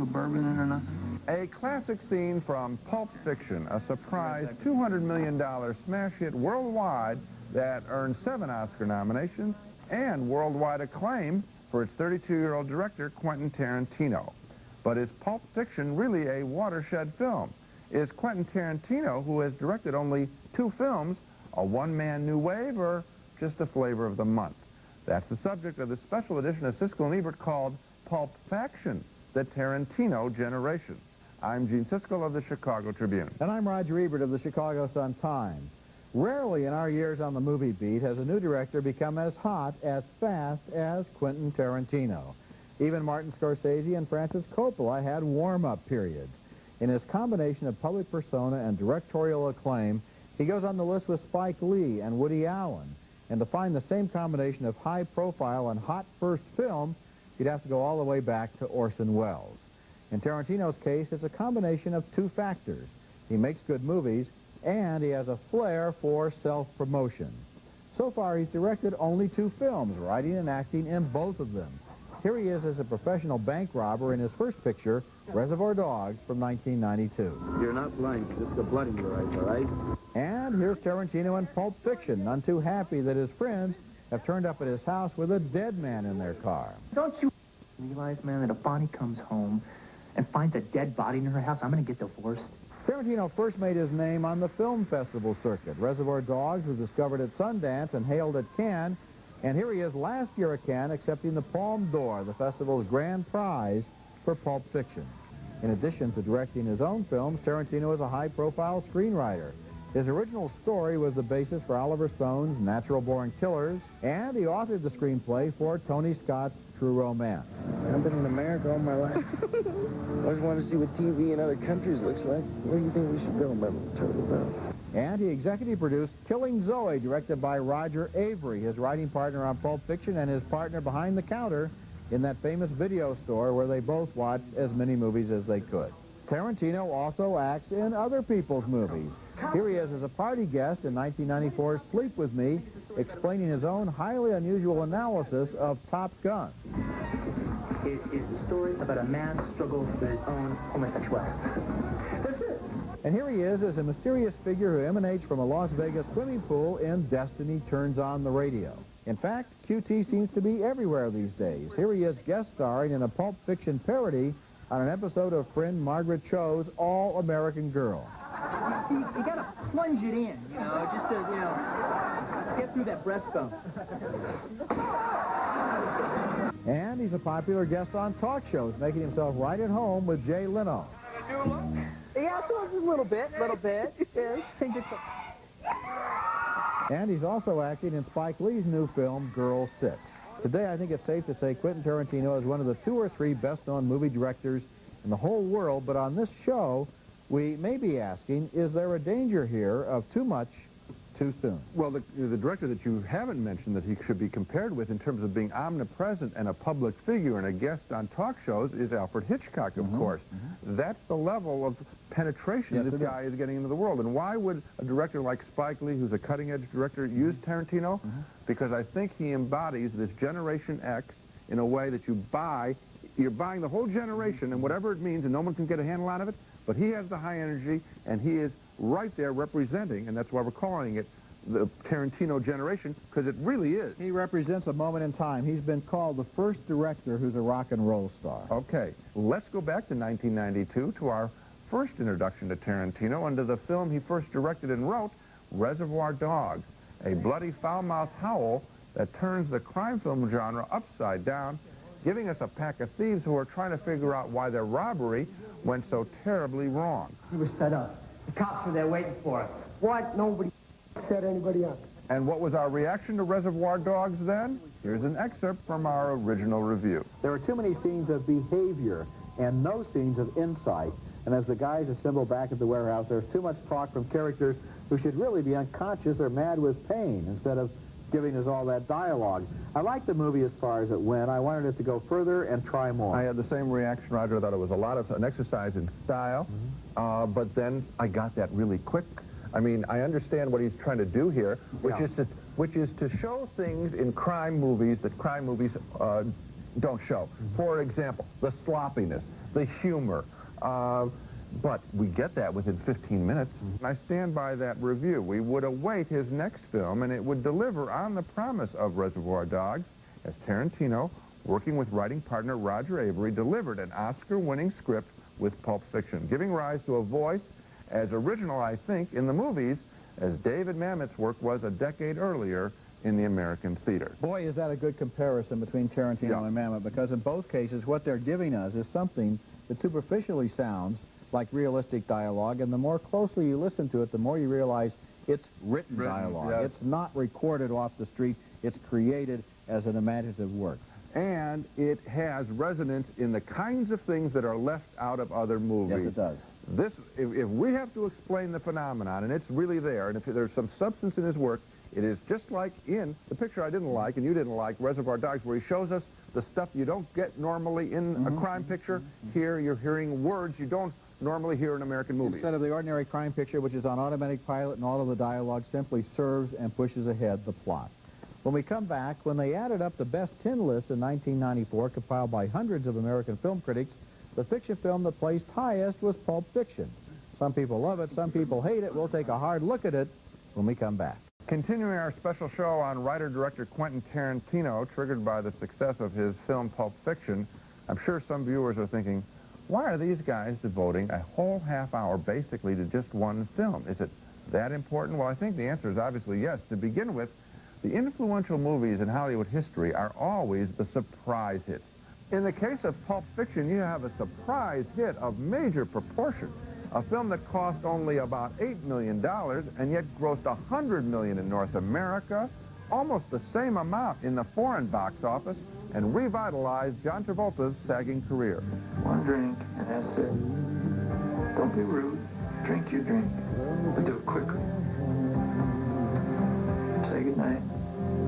with bourbon in or nothing? A classic scene from Pulp Fiction, a surprise $200 million smash hit worldwide that earned 7 Oscar nominations and worldwide acclaim for its 32-year-old director, Quentin Tarantino. But is Pulp Fiction really a watershed film? Is Quentin Tarantino, who has directed only 2 films, a one-man new wave or just a flavor of the month? That's the subject of the special edition of Siskel and Ebert called Pulp Faction, the Tarantino Generation. I'm Gene Siskel of the Chicago Tribune. And I'm Roger Ebert of the Chicago Sun-Times. Rarely in our years on the movie beat has a new director become as hot, as fast as Quentin Tarantino. Even Martin Scorsese and Francis Coppola had warm-up periods. In his combination of public persona and directorial acclaim, he goes on the list with Spike Lee and Woody Allen. And to find the same combination of high-profile and hot first film, you'd have to go all the way back to Orson Welles. In Tarantino's case, it's a combination of 2 factors. He makes good movies, and he has a flair for self-promotion. So far, he's directed only 2 films, writing and acting in both of them. Here he is as a professional bank robber in his first picture, Reservoir Dogs, from 1992. You're not blind. Just got blood in your eyes, all right? And here's Tarantino in Pulp Fiction, none too happy that his friends have turned up at his house with a dead man in their car. Don't you realize, man, that if Bonnie comes home and finds a dead body in her house, I'm going to get divorced? Tarantino first made his name on the film festival circuit. Reservoir Dogs was discovered at Sundance and hailed at Cannes. And here he is last year at Cannes accepting the Palme d'Or, the festival's grand prize for Pulp Fiction. In addition to directing his own films, Tarantino is a high-profile screenwriter. His original story was the basis for Oliver Stone's Natural Born Killers, and he authored the screenplay for Tony Scott's True Romance. I've been in America all my life. Always wanted to see what TV in other countries looks like. Where do you think we should go, my little turtle dove? And he executive produced Killing Zoe, directed by Roger Avery, his writing partner on Pulp Fiction and his partner behind the counter in that famous video store where they both watched as many movies as they could. Tarantino also acts in other people's movies. Here he is as a party guest in 1994's Sleep With Me, explaining his own highly unusual analysis of Top Gun. It is the story about a man's struggle with his own homosexuality. That's it. And here he is as a mysterious figure who emanates from a Las Vegas swimming pool in Destiny Turns On the Radio. In fact, QT seems to be everywhere these days. Here he is guest starring in a Pulp Fiction parody on an episode of friend Margaret Cho's All-American Girl. You got to plunge it in, you know, just to, you know, get through that breastbone. And he's a popular guest on talk shows, making himself right at home with Jay Leno. Yeah, so a little bit. Yeah, change it. And he's also acting in Spike Lee's new film, Girl 6. Today, I think it's safe to say Quentin Tarantino is one of the 2 or 3 best-known movie directors in the whole world, but on this show, we may be asking, is there a danger here of too much too soon? Well, the director that you haven't mentioned that he should be compared with in terms of being omnipresent and a public figure and a guest on talk shows is Alfred Hitchcock, of course. That's the level of penetration this guy is getting into the world. And why would a director like Spike Lee, who's a cutting-edge director, use Tarantino? Because I think he embodies this Generation X in a way that you're buying the whole generation and whatever it means, and no one can get a handle out of it, but he has the high energy, and he is right there representing, and that's why we're calling it the Tarantino generation, because it really is. He represents a moment in time. He's been called the first director who's a rock and roll star. Okay, let's go back to 1992 to our first introduction to Tarantino under the film he first directed and wrote, Reservoir Dogs, a bloody foul-mouthed howl that turns the crime film genre upside down, giving us a pack of thieves who are trying to figure out why their robbery went so terribly wrong. We were set up. The cops were there waiting for us. What? Nobody set anybody up. And what was our reaction to Reservoir Dogs then? Here's an excerpt from our original review. There are too many scenes of behavior and no scenes of insight. And as the guys assemble back at the warehouse, there's too much talk from characters who should really be unconscious or mad with pain instead of giving us all that dialogue. I liked the movie as far as it went. I wanted it to go further and try more. I had the same reaction, Roger. I thought it was a lot of an exercise in style, but then I got that really quick. I mean, I understand what he's trying to do here, which is to show things in crime movies that crime movies don't show. For example, the sloppiness. the humor. But we get that within 15 minutes. And I stand by that review. We would await his next film, and it would deliver on the promise of Reservoir Dogs, as Tarantino, working with writing partner Roger Avery, delivered an Oscar-winning script with Pulp Fiction, giving rise to a voice as original, I think, in the movies as David Mamet's work was a decade earlier in the American theater. Boy, is that a good comparison between Tarantino and Mamet, because in both cases, what they're giving us is something that superficially sounds like realistic dialogue, and the more closely you listen to it, the more you realize it's written dialogue. Yes. It's not recorded off the street. It's created as an imaginative work. And it has resonance in the kinds of things that are left out of other movies. Yes, it does. This, if we have to explain the phenomenon, and it's really there, and if there's some substance in his work, it is just like in the picture I didn't like, and you didn't like, Reservoir Dogs, where he shows us the stuff you don't get normally in a crime picture. Here, you're hearing words you don't normally hear in American movies. Instead of the ordinary crime picture, which is on automatic pilot and all of the dialogue simply serves and pushes ahead the plot. When we come back, when they added up the best 10 lists in 1994, compiled by hundreds of American film critics, the fiction film that placed highest was Pulp Fiction. Some people love it, some people hate it. We'll take a hard look at it when we come back. Continuing our special show on writer-director Quentin Tarantino, triggered by the success of his film Pulp Fiction, I'm sure some viewers are thinking, why are these guys devoting a whole half hour basically to just one film? Is it that important? Well, I think the answer is obviously yes. To begin with, the influential movies in Hollywood history are always the surprise hits. In the case of Pulp Fiction, you have a surprise hit of major proportion. A film that cost only about $8 million and yet grossed $100 million in North America, almost the same amount in the foreign box office, and revitalized John Travolta's sagging career. One drink, and that's it. Don't be rude. Drink your drink, but do it quickly. Say goodnight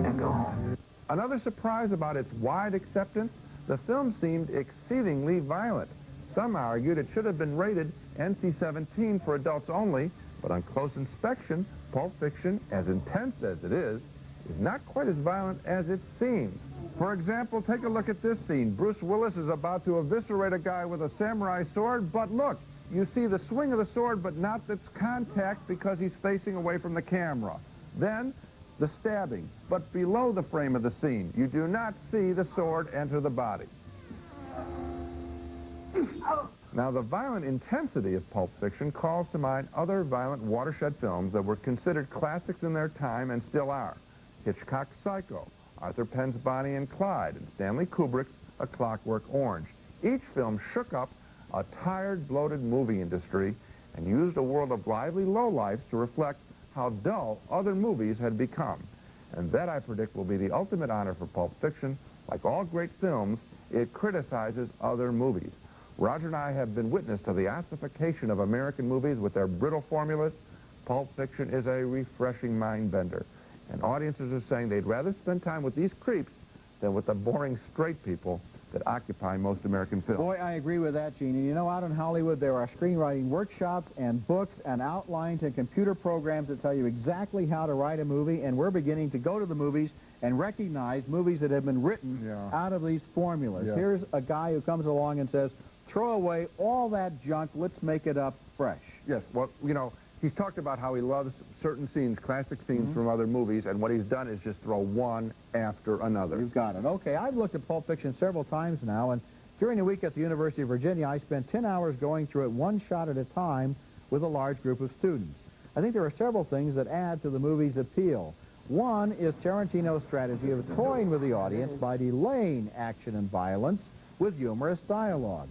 and go home. Another surprise about its wide acceptance, the film seemed exceedingly violent. Some argued it should have been rated NC-17 for adults only, but on close inspection, Pulp Fiction, as intense as it is not quite as violent as it seems. For example, take a look at this scene. Bruce Willis is about to eviscerate a guy with a samurai sword, but look, you see the swing of the sword, but not its contact because he's facing away from the camera. Then, the stabbing, but below the frame of the scene. You do not see the sword enter the body. Now, the violent intensity of Pulp Fiction calls to mind other violent watershed films that were considered classics in their time and still are. Hitchcock's Psycho, Arthur Penn's Bonnie and Clyde, and Stanley Kubrick's A Clockwork Orange. Each film shook up a tired, bloated movie industry and used a world of lively lowlifes to reflect how dull other movies had become. And that, I predict, will be the ultimate honor for Pulp Fiction. Like all great films, it criticizes other movies. Roger and I have been witness to the ossification of American movies with their brittle formulas. Pulp Fiction is a refreshing mind-bender. And audiences are saying they'd rather spend time with these creeps than with the boring straight people that occupy most American films. Boy, I agree with that, Gene. And you know, out in Hollywood, there are screenwriting workshops and books and outlines and computer programs that tell you exactly how to write a movie, and we're beginning to go to the movies and recognize movies that have been written out of these formulas. Yeah. Here's a guy who comes along and says, throw away all that junk, let's make it up fresh. Yes, well, you know, he's talked about how he loves certain scenes, classic scenes from other movies, and what he's done is just throw one after another. You've got it. Okay, I've looked at Pulp Fiction several times now, and during a week at the University of Virginia, I spent 10 hours going through it one shot at a time with a large group of students. I think there are several things that add to the movie's appeal. One is Tarantino's strategy of toying with the audience by delaying action and violence with humorous dialogue.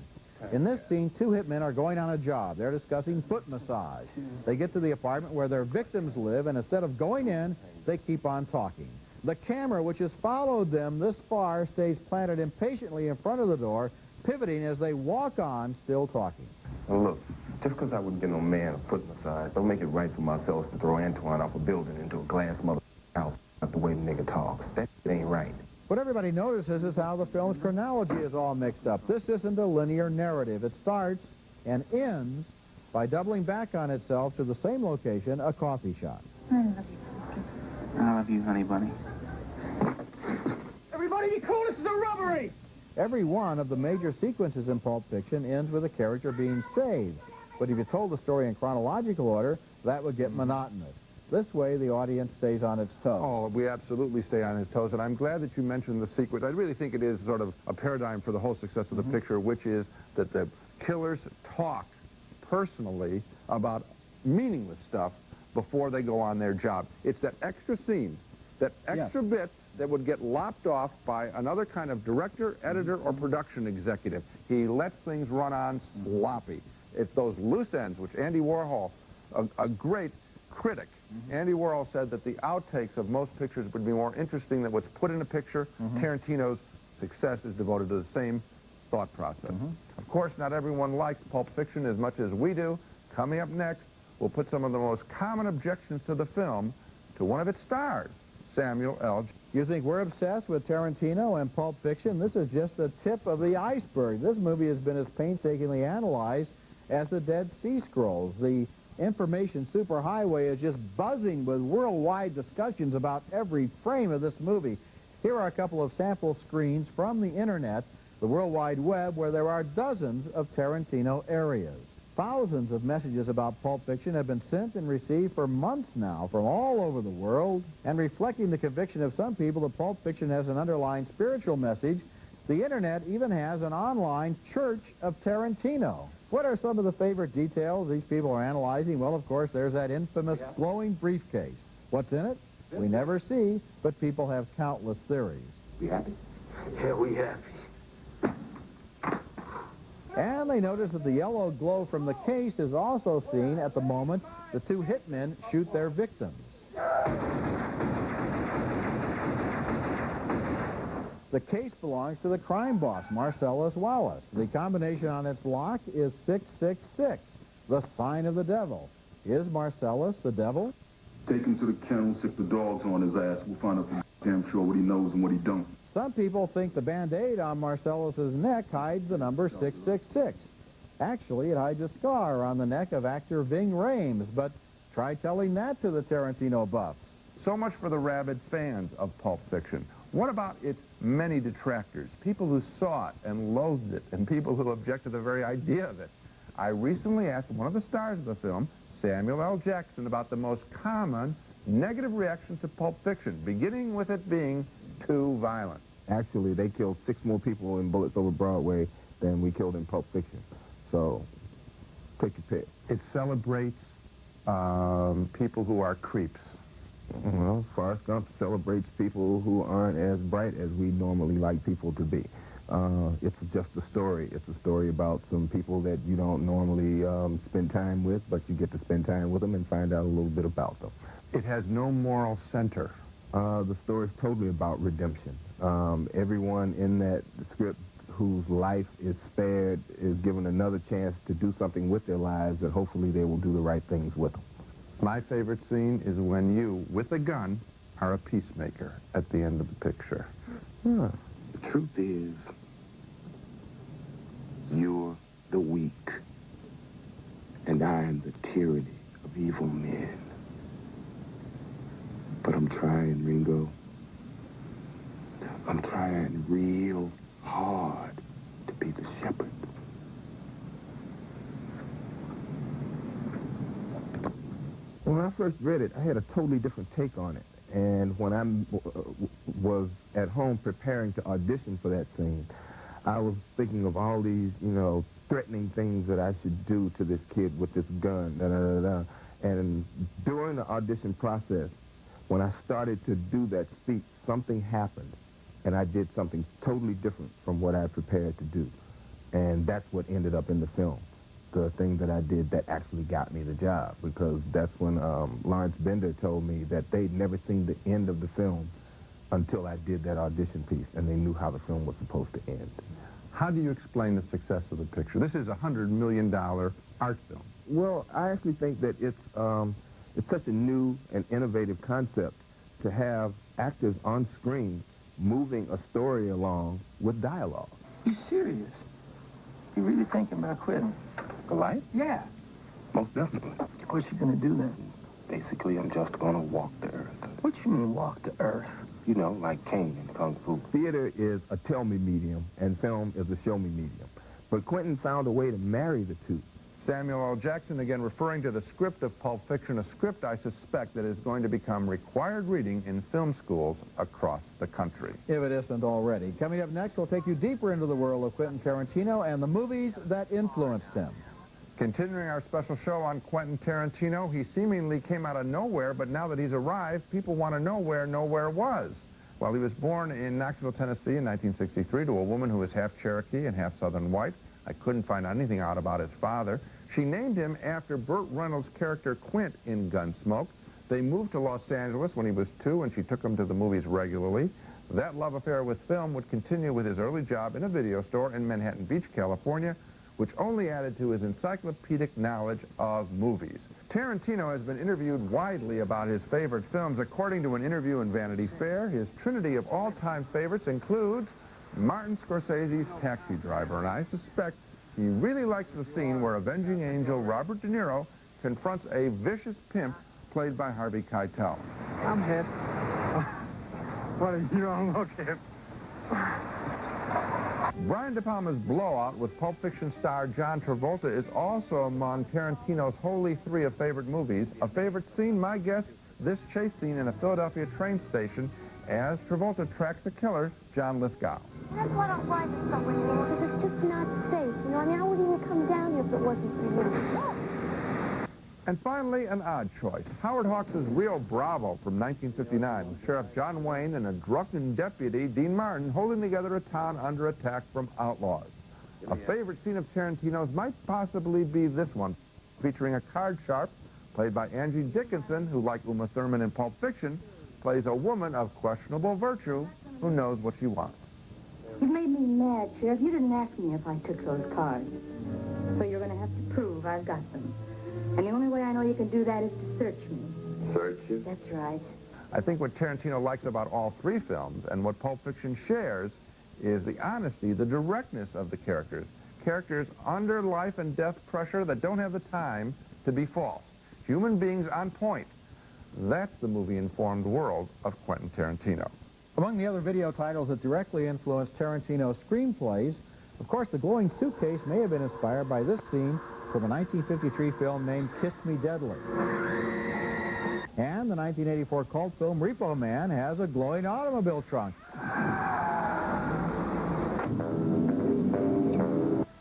In this scene, two hitmen are going on a job. They're discussing foot massage. They get to the apartment where their victims live, and instead of going in, they keep on talking. The camera, which has followed them this far, stays planted impatiently in front of the door, pivoting as they walk on, still talking. Well, look, just because I wouldn't get no man a foot massage, don't make it right for myself to throw Antoine off a building into a glass mother house. Not the way the nigga talks. That ain't right. What everybody notices is how the film's chronology is all mixed up. This isn't a linear narrative. It starts and ends by doubling back on itself to the same location, a coffee shop. I love you, I love you, honey bunny. Everybody be cool, this is a robbery! Every one of the major sequences in Pulp Fiction ends with a character being saved. But if you told the story in chronological order, that would get monotonous. This way, the audience stays on its toes. Oh, we absolutely stay on its toes, and I'm glad that you mentioned the sequence. I really think it is sort of a paradigm for the whole success of the picture, which is that the killers talk personally about meaningless stuff before they go on their job. It's that extra scene, that extra bit that would get lopped off by another kind of director, editor, or production executive. He lets things run on sloppy. It's those loose ends, which Andy Warhol, a great critic, Andy Warhol said that the outtakes of most pictures would be more interesting than what's put in a picture. Tarantino's success is devoted to the same thought process. Of course, not everyone likes Pulp Fiction as much as we do. Coming up next, we'll put some of the most common objections to the film to one of its stars, Samuel L. You think we're obsessed with Tarantino and Pulp Fiction? This is just the tip of the iceberg. This movie has been as painstakingly analyzed as the Dead Sea Scrolls. The information superhighway is just buzzing with worldwide discussions about every frame of this movie. Here are a couple of sample screens from the internet, the World Wide Web, where there are dozens of Tarantino areas. Thousands of messages about Pulp Fiction have been sent and received for months now from all over the world, and reflecting the conviction of some people that Pulp Fiction has an underlying spiritual message, the internet even has an online Church of Tarantino. What are some of the favorite details these people are analyzing? Well, of course, there's that infamous glowing briefcase. What's in it? We never see, but people have countless theories. We happy? Yeah, we happy. And they notice that the yellow glow from the case is also seen at the moment the two hitmen shoot their victims. The case belongs to the crime boss, Marcellus Wallace. The combination on its lock is 666, the sign of the devil. Is Marcellus the devil? Take him to the kennel, stick the dogs on his ass. We'll find out for damn sure what he knows and what he don't. Some people think the Band-Aid on Marcellus's neck hides the number 666. Actually, it hides a scar on the neck of actor Ving Rhames, but try telling that to the Tarantino buffs. So much for the rabid fans of Pulp Fiction. What about its many detractors, people who saw it and loathed it, and people who object to the very idea of it? I recently asked one of the stars of the film, Samuel L. Jackson, about the most common negative reactions to Pulp Fiction, beginning with it being too violent. Actually, they killed 6 more people in Bullets Over Broadway than we killed in Pulp Fiction. So, take your pick. It celebrates people who are creeps. Well, Forrest Gump celebrates people who aren't as bright as we normally like people to be. It's just a story. It's a story about some people that you don't normally spend time with, but you get to spend time with them and find out a little bit about them. It has no moral center. The story is totally about redemption. Everyone in that script whose life is spared is given another chance to do something with their lives that hopefully they will do the right things with them. My favorite scene is when you, with a gun, are a peacemaker at the end of the picture. Huh. The truth is, you're the weak, and I am the tyranny of evil men. But I'm trying, Ringo. I'm trying real hard to be the shepherd. When I first read it, I had a totally different take on it. And when I was at home preparing to audition for that scene, I was thinking of all these, threatening things that I should do to this kid with this gun, da-da-da-da. And during the audition process, when I started to do that speech, something happened, and I did something totally different from what I prepared to do. And that's what ended up in the film. The thing that I did that actually got me the job, because that's when Lawrence Bender told me that they'd never seen the end of the film until I did that audition piece, and they knew how the film was supposed to end. How do you explain the success of the picture? This is a $100 million art film. Well, I actually think that it's such a new and innovative concept to have actors on screen moving a story along with dialogue. You serious? You really thinking about quitting? The life? Yeah. Most definitely. What you gonna do then? Basically, I'm just gonna walk the earth. What you mean walk the earth? you know, like Kane in Kung Fu. Theater is a tell-me medium, and film is a show-me medium. But Quentin found a way to marry the two. Samuel L. Jackson, again referring to the script of Pulp Fiction, a script I suspect that is going to become required reading in film schools across the country. If it isn't already. Coming up next, we'll take you deeper into the world of Quentin Tarantino and the movies that influenced him. Continuing our special show on Quentin Tarantino, he seemingly came out of nowhere, but now that he's arrived, people want to know where nowhere was. Well, he was born in Knoxville, Tennessee in 1963 to a woman who was half Cherokee and half Southern white. I couldn't find anything out about his father. She named him after Burt Reynolds' character Quint in Gunsmoke. They moved to Los Angeles when he was 2, and she took him to the movies regularly. That love affair with film would continue with his early job in a video store in Manhattan Beach, California, which only added to his encyclopedic knowledge of movies. Tarantino has been interviewed widely about his favorite films. According to an interview in Vanity Fair, his trinity of all-time favorites includes Martin Scorsese's Taxi Driver, and I suspect he really likes the scene where avenging angel Robert De Niro confronts a vicious pimp played by Harvey Keitel. I'm hit. What are you on looking? Brian De Palma's Blowout with Pulp Fiction star John Travolta is also among Tarantino's holy three of favorite movies. A favorite scene, my guess, this chase scene in a Philadelphia train station as Travolta tracks the killer, John Lithgow. That's why I don't ride this subway anymore, because it's just not safe. You know, I mean, I wouldn't even come down here if it wasn't for you. And finally, an odd choice. Howard Hawks' Rio Bravo from 1959, with Sheriff John Wayne and a drunken deputy, Dean Martin, holding together a town under attack from outlaws. A favorite scene of Tarantino's might possibly be this one, featuring a card sharp played by Angie Dickinson, who, like Uma Thurman in Pulp Fiction, plays a woman of questionable virtue who knows what she wants. You've made me mad, Sheriff. You didn't ask me if I took those cards. So you're going to have to prove I've got them. And the only way I know you can do that is to search me. Search you? That's right. I think what Tarantino likes about all three films, and what Pulp Fiction shares, is the honesty, the directness of the characters. Characters under life and death pressure that don't have the time to be false. Human beings on point. That's the movie-informed world of Quentin Tarantino. Among the other video titles that directly influenced Tarantino's screenplays, of course, The Glowing Suitcase may have been inspired by this scene from a 1953 film named Kiss Me Deadly. And the 1984 cult film Repo Man has a glowing automobile trunk.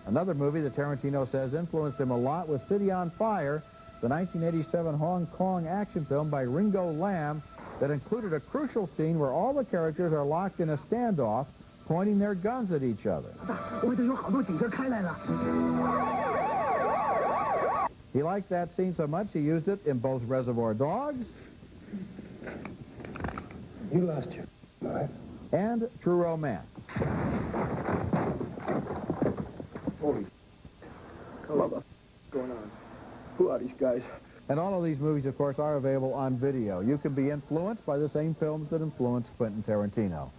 Another movie that Tarantino says influenced him a lot was City on Fire, the 1987 Hong Kong action film by Ringo Lam that included a crucial scene where all the characters are locked in a standoff, pointing their guns at each other. He liked that scene so much he used it in both Reservoir Dogs You lost your life. and True Romance. Holy what the going on? Who are these guys? And all of these movies, of course, are available on video. You can be influenced by the same films that influenced Quentin Tarantino.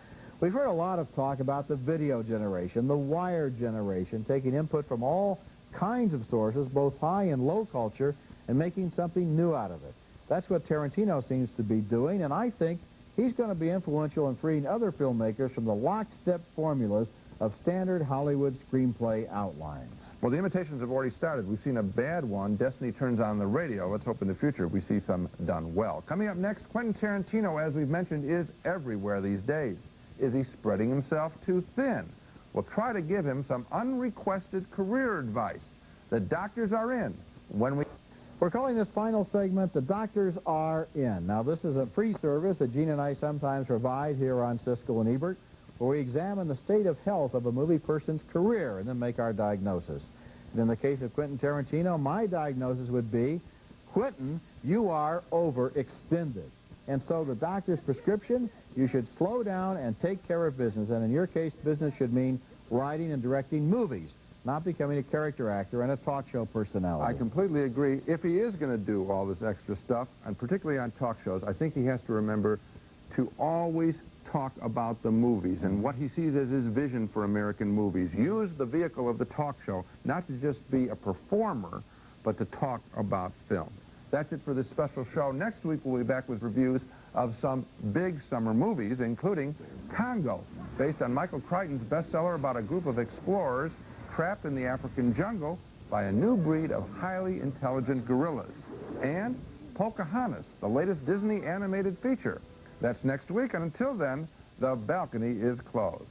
We've heard a lot of talk about the video generation, the wired generation, taking input from all kinds of sources, both high and low culture, and making something new out of it. That's what Tarantino seems to be doing, and I think he's going to be influential in freeing other filmmakers from the lockstep formulas of standard Hollywood screenplay outlines. Well, the imitations have already started. We've seen a bad one, Destiny Turns on the Radio. Let's hope in the future we see some done well. Coming up next, Quentin Tarantino, as we've mentioned, is everywhere these days. Is he spreading himself too thin? We'll try to give him some unrequested career advice. The doctors are in. We're calling this final segment, The Doctors Are In. Now, this is a free service that Gene and I sometimes provide here on Siskel and Ebert, where we examine the state of health of a movie person's career and then make our diagnosis. And in the case of Quentin Tarantino, my diagnosis would be, Quentin, you are overextended. And so the doctor's prescription, you should slow down and take care of business. And in your case, business should mean writing and directing movies, not becoming a character actor and a talk show personality. I completely agree. If he is going to do all this extra stuff, and particularly on talk shows, I think he has to remember to always talk about the movies and what he sees as his vision for American movies. Use the vehicle of the talk show, not to just be a performer, but to talk about film. That's it for this special show. Next week, we'll be back with reviews of some big summer movies, including Congo, based on Michael Crichton's bestseller about a group of explorers trapped in the African jungle by a new breed of highly intelligent gorillas, and Pocahontas, the latest Disney animated feature. That's next week, and until then, the balcony is closed.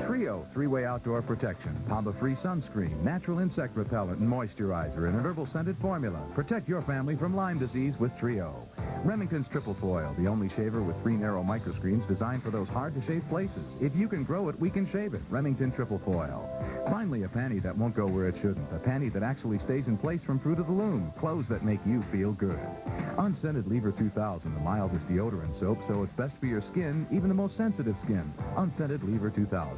Trio three-way outdoor protection, Pamba-free sunscreen, natural insect repellent and moisturizer, and an herbal-scented formula. Protect your family from Lyme disease with Trio. Remington's Triple Foil, the only shaver with 3 narrow microscreens designed for those hard-to-shave places. If you can grow it, we can shave it. Remington Triple Foil. Finally, a panty that won't go where it shouldn't. A panty that actually stays in place from Fruit of the Loom. Clothes that make you feel good. Unscented Lever 2000, the mildest deodorant soap, so it's best for your skin, even the most sensitive skin. Unscented Lever 2000.